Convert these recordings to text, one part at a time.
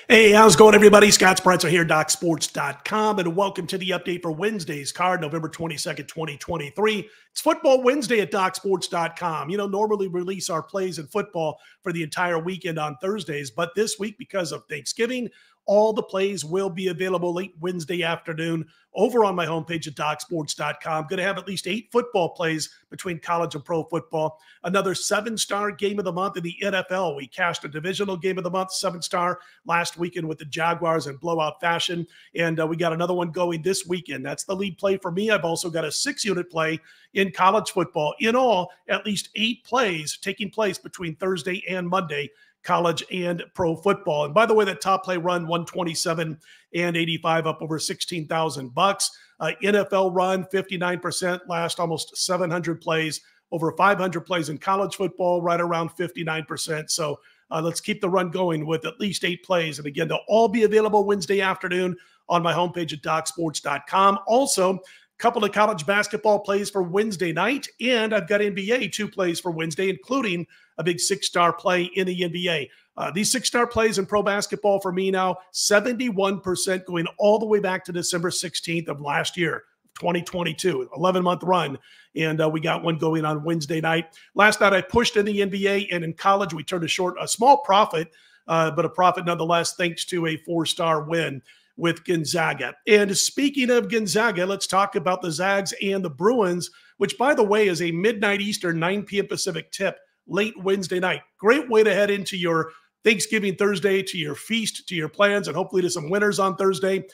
Hey, how's it going, everybody? Scott Spreitzer here, DocSports.com, and welcome to the update for Wednesday's card, November 22nd, 2023. It's Football Wednesday at DocSports.com. You know, normally we release our plays in football for the entire weekend on Thursdays, but this week, because of Thanksgiving, all the plays will be available late Wednesday afternoon over on my homepage at DocSports.com. Going to have at least 8 football plays between college and pro football. Another 7-star game of the month in the NFL. We cashed a divisional game of the month, 7-star, last weekend with the Jaguars in blowout fashion. And we got another one going this weekend. That's the lead play for me. I've also got a 6-unit play in college football. In all, at least 8 plays taking place between Thursday and Monday, college and pro football. And by the way, that top play run 127 and 85 up over 16,000 bucks. NFL run 59%, last almost 700 plays, over 500 plays in college football, right around 59%. So let's keep the run going with at least 8 plays. And again, they'll all be available Wednesday afternoon on my homepage at DocSports.com. Also, couple of college basketball plays for Wednesday night, and I've got NBA 2 plays for Wednesday, including a big 6-star play in the NBA. These 6-star plays in pro basketball for me now, 71% going all the way back to December 16th of last year, 2022, 11-month run. And we got one going on Wednesday night. Last night I pushed in the NBA, and in college we turned a small profit, but a profit nonetheless, thanks to a 4-star win with Gonzaga. And speaking of Gonzaga, let's talk about the Zags and the Bruins, which, by the way, is a midnight Eastern, 9 p.m. Pacific tip late Wednesday night. Great way to head into your Thanksgiving Thursday, to your feast, to your plans, and hopefully to some winners on Thursday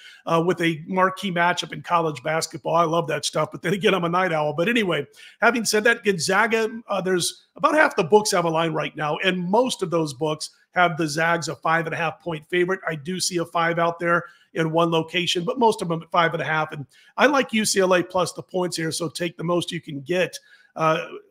with a marquee matchup in college basketball. I love that stuff, but then again, I'm a night owl. But anyway, having said that, Gonzaga, there's about half the books have a line right now, and most of those books have the Zags a 5.5-point favorite. I do see a 5 out there in one location, but most of them at 5.5. And I like UCLA plus the points here, so take the most you can get.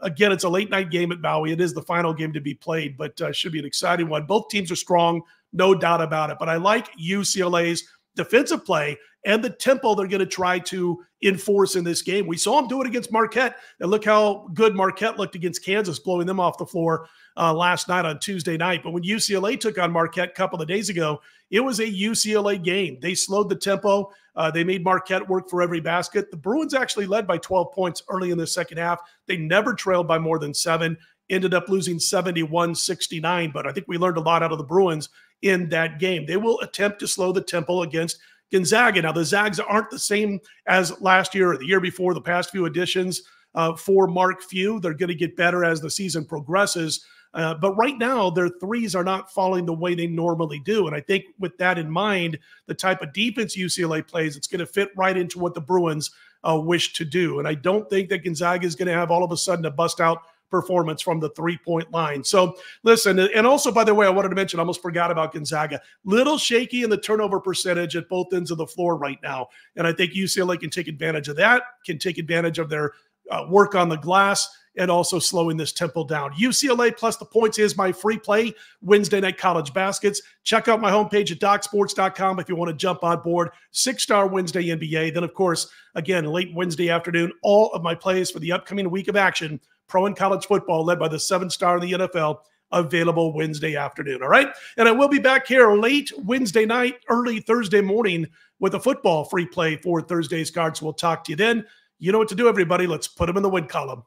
Again, it's a late night game at Bowie. It is the final game to be played, but should be an exciting one. Both teams are strong, no doubt about it. But I like UCLA's defensive play and the tempo they're going to try to enforce in this game. We saw them do it against Marquette, and look how good Marquette looked against Kansas, blowing them off the floor last night on Tuesday night. But when UCLA took on Marquette a couple of days ago, it was a UCLA game. They slowed the tempo. They made Marquette work for every basket. The Bruins actually led by 12 points early in the second half. They never trailed by more than 7, ended up losing 71-69. But I think we learned a lot out of the Bruins in that game. They will attempt to slow the tempo against Gonzaga. Now, the Zags aren't the same as last year or the year before, the past few editions for Mark Few. They're going to get better as the season progresses. But right now, their threes are not falling the way they normally do. And I think with that in mind, the type of defense UCLA plays, it's going to fit right into what the Bruins wish to do. And I don't think that Gonzaga is going to have all of a sudden a bust-out performance from the 3-point line. So listen, and also, by the way, I wanted to mention, I almost forgot about Gonzaga. Little shaky in the turnover percentage at both ends of the floor right now. And I think UCLA can take advantage of that, can take advantage of their work on the glass, and also slowing this tempo down. UCLA plus the points is my free play Wednesday night college baskets. Check out my homepage at DocSports.com if you want to jump on board. 6-star Wednesday NBA. Then, of course, again, late Wednesday afternoon, all of my plays for the upcoming week of action, pro and college football, led by the 7-star in the NFL, available Wednesday afternoon. All right? And I will be back here late Wednesday night, early Thursday morning with a football free play for Thursday's cards. We'll talk to you then. You know what to do, everybody. Let's put them in the win column.